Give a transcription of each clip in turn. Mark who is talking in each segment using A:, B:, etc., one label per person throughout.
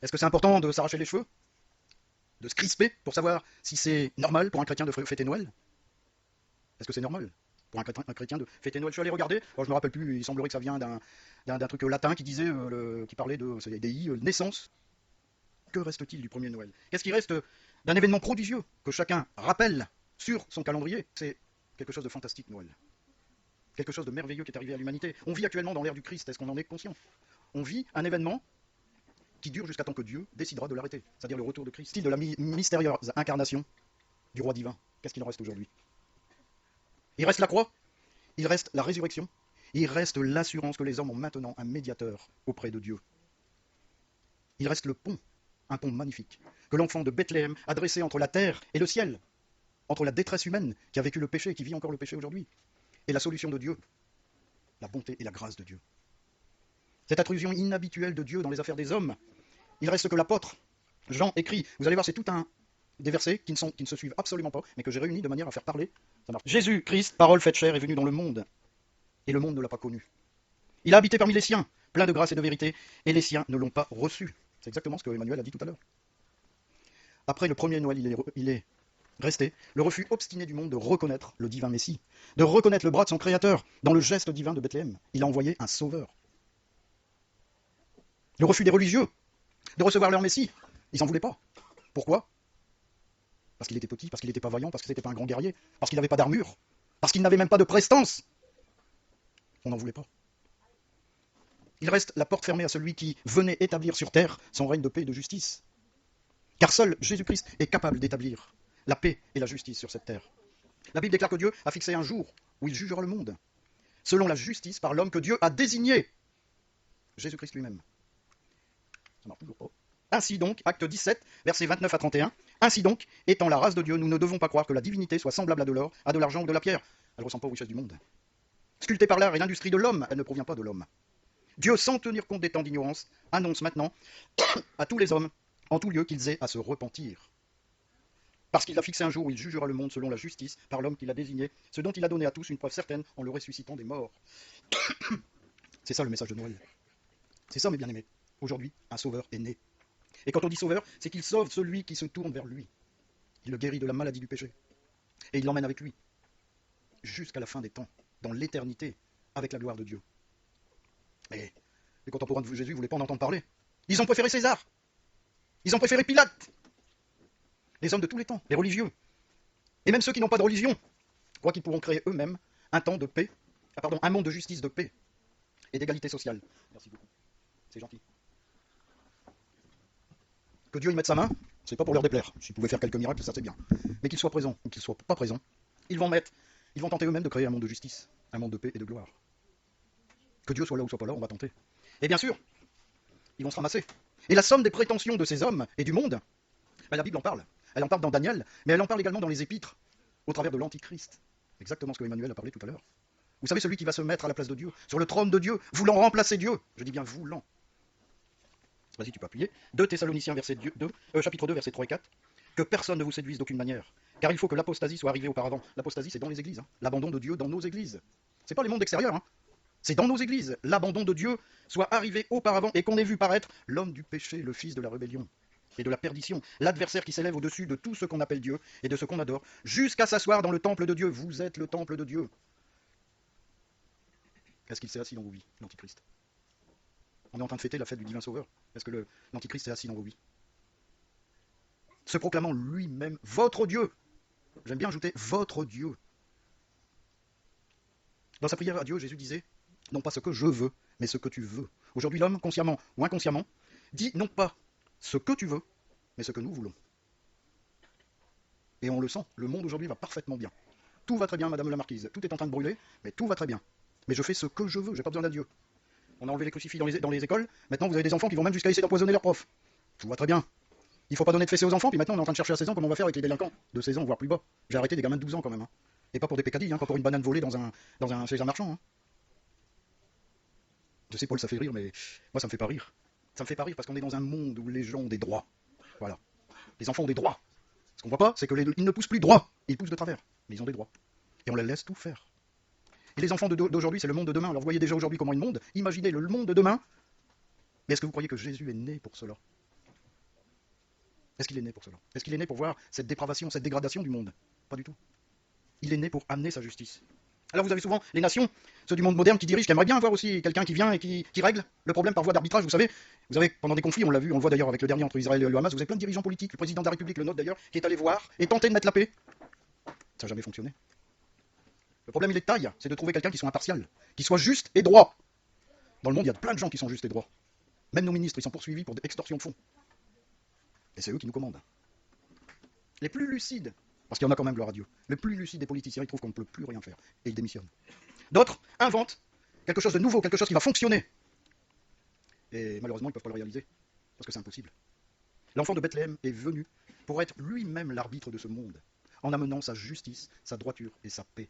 A: Est-ce que c'est important de s'arracher les cheveux? De se crisper pour savoir si c'est normal pour un chrétien de fêter Noël? Est-ce que c'est normal pour un chrétien de fêter Noël? Je suis allé regarder, alors je me rappelle plus, il semblerait que ça vient d'un truc latin qui disait, qui parlait de des naissance. Que reste-t-il du premier Noël? Qu'est-ce qui reste d'un événement prodigieux que chacun rappelle sur son calendrier? C'est quelque chose de fantastique, Noël. Quelque chose de merveilleux qui est arrivé à l'humanité. On vit actuellement dans l'ère du Christ, est-ce qu'on en est conscient? On vit un événement qui dure jusqu'à temps que Dieu décidera de l'arrêter, c'est-à-dire le retour de Christ, de la mystérieuse incarnation du roi divin. Qu'est-ce qu'il en reste aujourd'hui? Il reste la croix, il reste la résurrection, il reste l'assurance que les hommes ont maintenant un médiateur auprès de Dieu. Il reste le pont, un pont magnifique, que l'enfant de Bethléem a dressé entre la terre et le ciel, entre la détresse humaine qui a vécu le péché et qui vit encore le péché aujourd'hui, et la solution de Dieu, la bonté et la grâce de Dieu. Cette intrusion inhabituelle de Dieu dans les affaires des hommes, il reste que l'apôtre Jean écrit, vous allez voir, c'est tout un des versets qui ne se suivent absolument pas, mais que j'ai réunis de manière à faire parler. Ça marche. Jésus, Christ, parole faite chair, est venu dans le monde, et le monde ne l'a pas connu. Il a habité parmi les siens, plein de grâce et de vérité, et les siens ne l'ont pas reçu. C'est exactement ce que Emmanuel a dit tout à l'heure. Après le premier Noël, il est resté le refus obstiné du monde de reconnaître le divin Messie, de reconnaître le bras de son Créateur dans le geste divin de Bethléem. Il a envoyé un sauveur. Le refus des religieux de recevoir leur Messie, ils n'en voulaient pas. Pourquoi? Parce qu'il était petit, parce qu'il n'était pas vaillant, parce que c'était pas un grand guerrier, parce qu'il n'avait pas d'armure, parce qu'il n'avait même pas de prestance. On n'en voulait pas. Il reste la porte fermée à celui qui venait établir sur terre son règne de paix et de justice. Car seul Jésus-Christ est capable d'établir la paix et la justice sur cette terre. La Bible déclare que Dieu a fixé un jour où il jugera le monde, selon la justice par l'homme que Dieu a désigné, Jésus-Christ lui-même. Ça marche toujours pas. Ainsi donc, acte 17, versets 29 à 31, ainsi donc, étant la race de Dieu, nous ne devons pas croire que la divinité soit semblable à de l'or, à de l'argent ou de la pierre. Elle ne ressemble pas aux richesses du monde. Sculptée par l'art et l'industrie de l'homme, elle ne provient pas de l'homme. Dieu, sans tenir compte des temps d'ignorance, annonce maintenant à tous les hommes, en tout lieu, qu'ils aient à se repentir. Parce qu'il a fixé un jour où il jugera le monde selon la justice par l'homme qu'il a désigné, ce dont il a donné à tous une preuve certaine en le ressuscitant des morts. C'est ça le message de Noël. C'est ça, mes bien-aimés. Aujourd'hui, un sauveur est né. Et quand on dit sauveur, c'est qu'il sauve celui qui se tourne vers lui. Il le guérit de la maladie du péché. Et il l'emmène avec lui, jusqu'à la fin des temps, dans l'éternité, avec la gloire de Dieu. Mais les contemporains de Jésus ne voulaient pas en entendre parler. Ils ont préféré César. Ils ont préféré Pilate. Les hommes de tous les temps, les religieux. Et même ceux qui n'ont pas de religion, croient qu'ils pourront créer eux-mêmes un temps de paix, un monde de justice, de paix et d'égalité sociale. Merci beaucoup. C'est gentil. Que Dieu y mette sa main, c'est pas pour leur déplaire. S'ils pouvaient faire quelques miracles, ça c'est bien. Mais qu'ils soient présents ou qu'ils soient pas présents, ils vont tenter eux-mêmes de créer un monde de justice, un monde de paix et de gloire. Que Dieu soit là ou soit pas là, on va tenter. Et bien sûr, ils vont se ramasser. Et la somme des prétentions de ces hommes et du monde, ben la Bible en parle. Elle en parle dans Daniel, mais elle en parle également dans les épîtres, au travers de l'Antichrist. Exactement ce que Emmanuel a parlé tout à l'heure. Vous savez, celui qui va se mettre à la place de Dieu, sur le trône de Dieu, voulant remplacer Dieu. Je dis bien voulant. Vas-y, tu peux appuyer. 2 Thessaloniciens, chapitre 2, versets 3 et 4. Que personne ne vous séduise d'aucune manière, car il faut que l'apostasie soit arrivée auparavant. L'apostasie, c'est dans les églises. L'abandon de Dieu dans nos églises. C'est pas les mondes extérieurs. C'est dans nos églises. L'abandon de Dieu soit arrivé auparavant et qu'on ait vu paraître l'homme du péché, le fils de la rébellion et de la perdition, l'adversaire qui s'élève au-dessus de tout ce qu'on appelle Dieu et de ce qu'on adore, jusqu'à s'asseoir dans le temple de Dieu. Vous êtes le temple de Dieu. Est-ce qu'il s'est assis dans vos vies, l'Antichrist? On est en train de fêter la fête du divin sauveur. Est-ce que l'Antichrist s'est assis dans vos vies? Se proclamant lui-même votre Dieu. J'aime bien ajouter votre Dieu. Dans sa prière à Dieu, Jésus disait, non pas ce que je veux, mais ce que tu veux. Aujourd'hui, l'homme, consciemment ou inconsciemment, dit non pas ce que tu veux, mais ce que nous voulons. Et on le sent, le monde aujourd'hui va parfaitement bien. Tout va très bien, madame la marquise. Tout est en train de brûler, mais tout va très bien. Mais je fais ce que je veux, j'ai pas besoin d'un Dieu. On a enlevé les crucifix dans les écoles, maintenant vous avez des enfants qui vont même jusqu'à essayer d'empoisonner leurs profs. Tout va très bien. Il faut pas donner de fessée aux enfants, puis maintenant on est en train de chercher à 16 ans comment on va faire avec les délinquants de 16 ans, voire plus bas. J'ai arrêté des gamins de 12 ans quand même. Et pas pour des pécadilles, pas pour une banane volée chez un marchand. Je sais, Paul, ça fait rire, mais moi ça me fait pas rire. Ça me fait pas rire parce qu'on est dans un monde où les gens ont des droits. Voilà. Les enfants ont des droits. Ce qu'on voit pas, c'est qu'ils ne poussent plus droit, ils poussent de travers. Mais ils ont des droits. Et on les laisse tout faire. Et les enfants d'aujourd'hui, c'est le monde de demain. Alors vous voyez déjà aujourd'hui comment ils monde. Imaginez le monde de demain. Mais est-ce que vous croyez que Jésus est né pour cela? Est-ce qu'il est né pour cela? Est-ce qu'il est né pour voir cette dépravation, cette dégradation du monde? Pas du tout. Il est né pour amener sa justice. Alors vous avez souvent les nations, ceux du monde moderne qui dirigent, qui aimeraient bien avoir aussi quelqu'un qui vient et qui règle le problème par voie d'arbitrage. Vous savez, pendant des conflits, on l'a vu, on le voit d'ailleurs avec le dernier entre Israël et le Hamas, vous avez plein de dirigeants politiques, le président de la République, le nôtre d'ailleurs, qui est allé voir et tenter de mettre la paix. Ça n'a jamais fonctionné. Le problème, il est de taille, c'est de trouver quelqu'un qui soit impartial, qui soit juste et droit. Dans le monde, il y a plein de gens qui sont justes et droits. Même nos ministres, ils sont poursuivis pour extorsion de fonds. Et c'est eux qui nous commandent. Les plus lucides, parce qu'il y en a quand même, gloire à Dieu, les plus lucides des politiciens, ils trouvent qu'on ne peut plus rien faire. Et ils démissionnent. D'autres inventent quelque chose de nouveau, quelque chose qui va fonctionner. Et malheureusement, ils ne peuvent pas le réaliser, parce que c'est impossible. L'enfant de Bethléem est venu pour être lui-même l'arbitre de ce monde, en amenant sa justice, sa droiture et sa paix.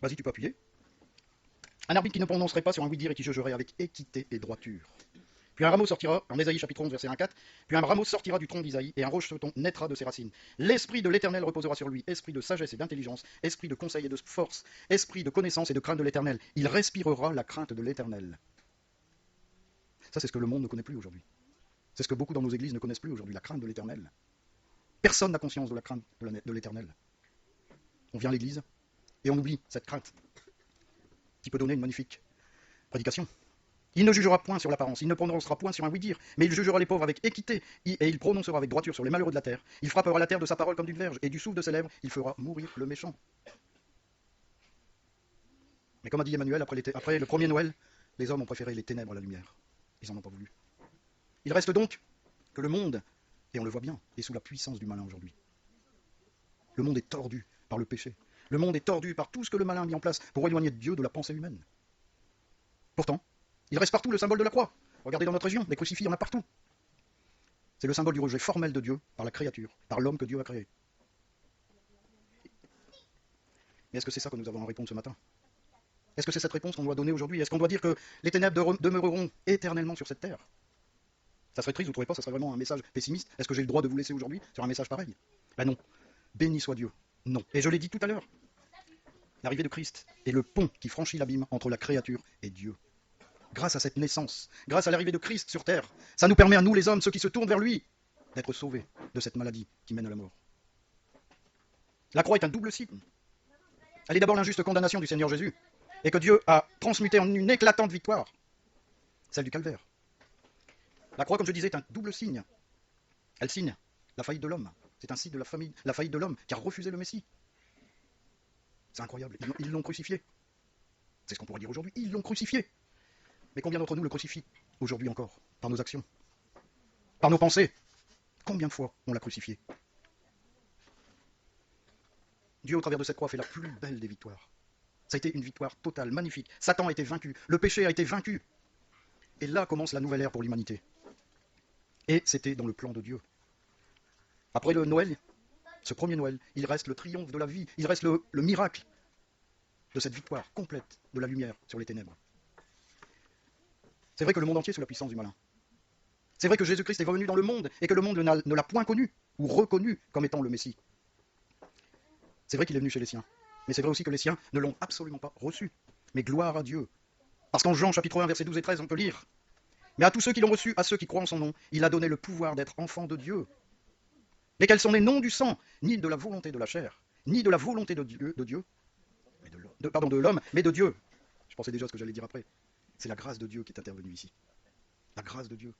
A: Vas-y, tu peux appuyer. Un arbitre qui ne prononcerait pas sur un oui-dire et qui jugerait avec équité et droiture. Puis un rameau sortira, en Ésaïe chapitre 11, verset 1-4, puis un rameau sortira du tronc d'Isaïe, et un rocheton naîtra de ses racines. L'esprit de l'Éternel reposera sur lui, esprit de sagesse et d'intelligence, esprit de conseil et de force, esprit de connaissance et de crainte de l'Éternel. Il respirera la crainte de l'Éternel. Ça, c'est ce que le monde ne connaît plus aujourd'hui. C'est ce que beaucoup dans nos églises ne connaissent plus aujourd'hui, la crainte de l'Éternel. Personne n'a conscience de la crainte de l'Éternel. On vient à l'église et on oublie cette crainte qui peut donner une magnifique prédication. Il ne jugera point sur l'apparence, il ne prononcera point sur un oui-dire, mais il jugera les pauvres avec équité, et il prononcera avec droiture sur les malheureux de la terre. Il frappera la terre de sa parole comme d'une verge, et du souffle de ses lèvres, il fera mourir le méchant. Mais comme a dit Emmanuel, après le premier Noël, les hommes ont préféré les ténèbres à la lumière. Ils n'en ont pas voulu. Il reste donc que le monde, et on le voit bien, est sous la puissance du malin aujourd'hui. Le monde est tordu par le péché. Le monde est tordu par tout ce que le malin a mis en place pour éloigner Dieu de la pensée humaine. Pourtant, il reste partout le symbole de la croix. Regardez dans notre région, les crucifix, il y en a partout. C'est le symbole du rejet formel de Dieu par la créature, par l'homme que Dieu a créé. Mais est-ce que c'est ça que nous avons à répondre ce matin? Est-ce que c'est cette réponse qu'on doit donner aujourd'hui? Est-ce qu'on doit dire que les ténèbres demeureront éternellement sur cette terre? Ça serait triste, vous ne trouvez pas? Ça serait vraiment un message pessimiste? Est-ce que j'ai le droit de vous laisser aujourd'hui sur un message pareil? Ben non. Béni soit Dieu. Non. Et je l'ai dit tout à l'heure. L'arrivée de Christ est le pont qui franchit l'abîme entre la créature et Dieu. Grâce à cette naissance, grâce à l'arrivée de Christ sur terre, ça nous permet à nous les hommes, ceux qui se tournent vers lui, d'être sauvés de cette maladie qui mène à la mort. La croix est un double signe. Elle est d'abord l'injuste condamnation du Seigneur Jésus, et que Dieu a transmuté en une éclatante victoire, celle du calvaire. La croix, comme je disais, est un double signe. Elle signe la faillite de l'homme. C'est un signe de la faillite de l'homme qui a refusé le Messie. C'est incroyable. Ils l'ont crucifié. C'est ce qu'on pourrait dire aujourd'hui. Ils l'ont crucifié. Mais combien d'entre nous le crucifient aujourd'hui encore, par nos actions, par nos pensées? Combien de fois on l'a crucifié? Dieu, au travers de cette croix, fait la plus belle des victoires. Ça a été une victoire totale, magnifique. Satan a été vaincu, le péché a été vaincu. Et là commence la nouvelle ère pour l'humanité. Et c'était dans le plan de Dieu. Après le Noël, ce premier Noël, il reste le triomphe de la vie, il reste le miracle de cette victoire complète de la lumière sur les ténèbres. C'est vrai que le monde entier est sous la puissance du malin. C'est vrai que Jésus-Christ est revenu dans le monde et que le monde ne l'a point connu ou reconnu comme étant le Messie. C'est vrai qu'il est venu chez les siens. Mais c'est vrai aussi que les siens ne l'ont absolument pas reçu. Mais gloire à Dieu. Parce qu'en Jean chapitre 1, versets 12 et 13, on peut lire: mais à tous ceux qui l'ont reçu, à ceux qui croient en son nom, il a donné le pouvoir d'être enfants de Dieu. Lesquels sont nés non du sang, ni de la volonté de la chair, ni de la volonté de l'homme, mais de Dieu. Je pensais déjà à ce que j'allais dire après. C'est la grâce de Dieu qui est intervenue ici. La grâce de Dieu.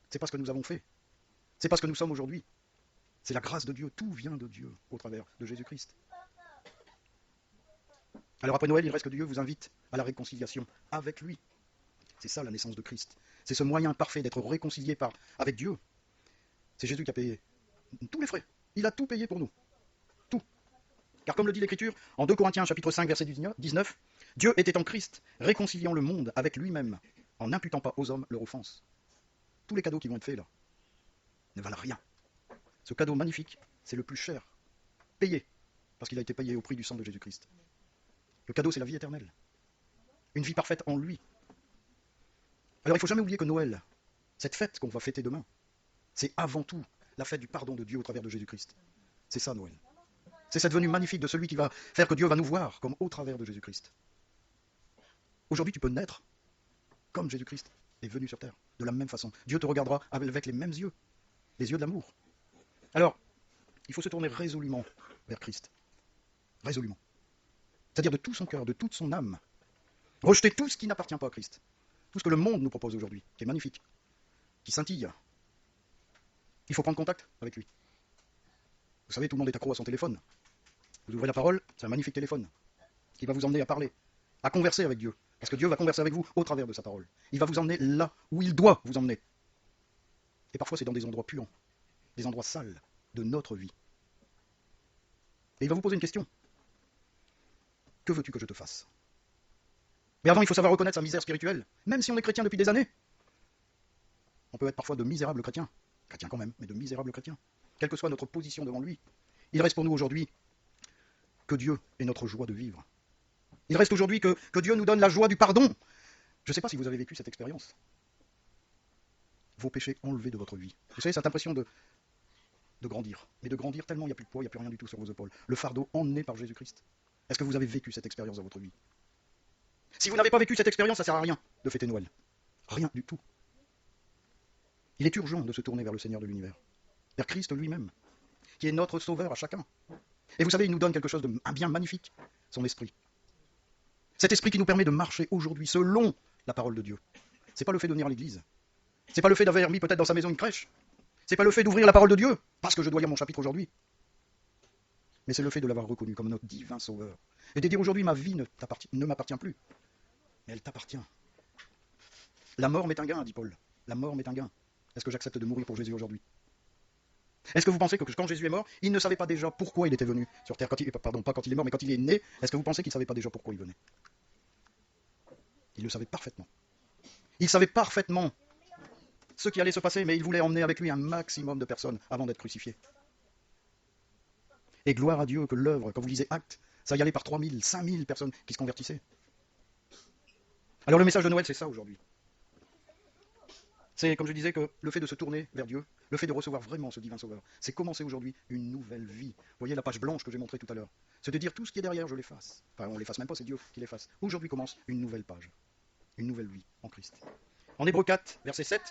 A: C'est pas ce que nous avons fait. C'est pas ce que nous sommes aujourd'hui. C'est la grâce de Dieu. Tout vient de Dieu au travers de Jésus-Christ. Alors après Noël, il reste que Dieu vous invite à la réconciliation avec lui. C'est ça la naissance de Christ. C'est ce moyen parfait d'être réconcilié avec Dieu. C'est Jésus qui a payé tous les frais. Il a tout payé pour nous. Tout. Car comme le dit l'Écriture, en 2 Corinthiens chapitre 5, verset 19, Dieu était en Christ, réconciliant le monde avec lui-même, en n'imputant pas aux hommes leur offense. Tous les cadeaux qui vont être faits là ne valent rien. Ce cadeau magnifique, c'est le plus cher, payé, parce qu'il a été payé au prix du sang de Jésus-Christ. Le cadeau, c'est la vie éternelle. Une vie parfaite en lui. Alors il ne faut jamais oublier que Noël, cette fête qu'on va fêter demain, c'est avant tout la fête du pardon de Dieu au travers de Jésus-Christ. C'est ça Noël. C'est cette venue magnifique de celui qui va faire que Dieu va nous voir comme au travers de Jésus-Christ. Aujourd'hui, tu peux naître comme Jésus-Christ est venu sur terre, de la même façon. Dieu te regardera avec les mêmes yeux. les yeux de l'amour. Alors, il faut se tourner résolument vers Christ. Résolument. C'est-à-dire de tout son cœur, de toute son âme. Rejeter tout ce qui n'appartient pas à Christ. Tout ce que le monde nous propose aujourd'hui, qui est magnifique, qui scintille. Il faut prendre contact avec lui. Vous savez, tout le monde est accro à son téléphone. Vous ouvrez la parole, c'est un magnifique téléphone qui va vous emmener à parler, à converser avec Dieu. Parce que Dieu va converser avec vous au travers de sa parole. Il va vous emmener là où il doit vous emmener. Et parfois, c'est dans des endroits puants, des endroits sales de notre vie. Et il va vous poser une question. Que veux-tu que je te fasse? Mais avant, il faut savoir reconnaître sa misère spirituelle, même si on est chrétien depuis des années. On peut être parfois de misérables chrétiens. Chrétiens quand même, mais de misérables chrétiens. Quelle que soit notre position devant lui, il reste pour nous aujourd'hui que Dieu est notre joie de vivre. Il reste aujourd'hui que Dieu nous donne la joie du pardon. Je ne sais pas si vous avez vécu cette expérience. Vos péchés enlevés de votre vie. Vous savez, cette impression de grandir. Mais de grandir tellement il n'y a plus de poids, il n'y a plus rien du tout sur vos épaules. Le fardeau emmené par Jésus-Christ. Est-ce que vous avez vécu cette expérience dans votre vie? Si vous n'avez pas vécu cette expérience, ça ne sert à rien de fêter Noël. Rien du tout. Il est urgent de se tourner vers le Seigneur de l'univers. Vers Christ lui-même, qui est notre sauveur à chacun. Et vous savez, il nous donne quelque chose de un bien magnifique, son esprit. Cet esprit qui nous permet de marcher aujourd'hui selon la parole de Dieu. C'est pas le fait de venir à l'église. C'est pas le fait d'avoir mis peut-être dans sa maison une crèche. C'est pas le fait d'ouvrir la parole de Dieu, parce que je dois lire mon chapitre aujourd'hui. Mais c'est le fait de l'avoir reconnu comme notre divin sauveur. Et de dire aujourd'hui, ma vie ne m'appartient plus. Mais elle t'appartient. La mort m'est un gain, dit Paul. La mort m'est un gain. Est-ce que j'accepte de mourir pour Jésus aujourd'hui? Est-ce que vous pensez que quand Jésus est mort, il ne savait pas déjà pourquoi il était venu sur terre, pardon, pas quand il est mort, mais quand il est né? Est-ce que vous pensez qu'il ne savait pas déjà pourquoi il venait? Il le savait parfaitement. Il savait parfaitement ce qui allait se passer, mais il voulait emmener avec lui un maximum de personnes avant d'être crucifié. Et gloire à Dieu que l'œuvre, quand vous lisez Actes, ça y allait par 3000, 5000 personnes qui se convertissaient. Alors le message de Noël, c'est ça aujourd'hui. C'est, comme je disais, que le fait de se tourner vers Dieu, le fait de recevoir vraiment ce divin sauveur, c'est commencer aujourd'hui une nouvelle vie. Vous voyez la page blanche que j'ai montrée tout à l'heure. C'est de dire tout ce qui est derrière, je l'efface. Enfin, on l'efface même pas, c'est Dieu qui l'efface. Aujourd'hui commence une nouvelle page, une nouvelle vie en Christ. En Hébreux 4, verset 7,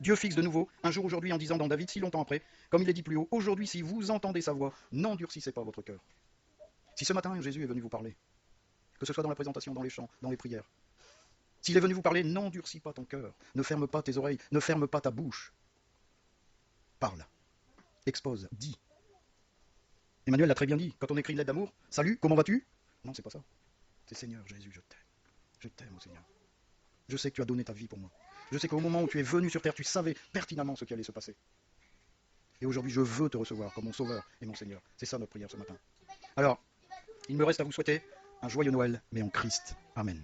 A: Dieu fixe de nouveau un jour aujourd'hui en disant dans David, si longtemps après, comme il est dit plus haut, aujourd'hui si vous entendez sa voix, n'endurcissez pas votre cœur. Si ce matin Jésus est venu vous parler, que ce soit dans la présentation, dans les chants, dans les prières, s'il est venu vous parler, n'endurcis pas ton cœur, ne ferme pas tes oreilles, ne ferme pas ta bouche. Parle, expose, dis. Emmanuel l'a très bien dit, quand on écrit une lettre d'amour, salut, comment vas-tu? Non, c'est pas ça. C'est Seigneur Jésus, je t'aime. Je t'aime, oh Seigneur. Je sais que tu as donné ta vie pour moi. Je sais qu'au moment où tu es venu sur terre, tu savais pertinemment ce qui allait se passer. Et aujourd'hui, je veux te recevoir comme mon sauveur et mon Seigneur. C'est ça notre prière ce matin. Alors, il me reste à vous souhaiter un joyeux Noël, mais en Christ. Amen.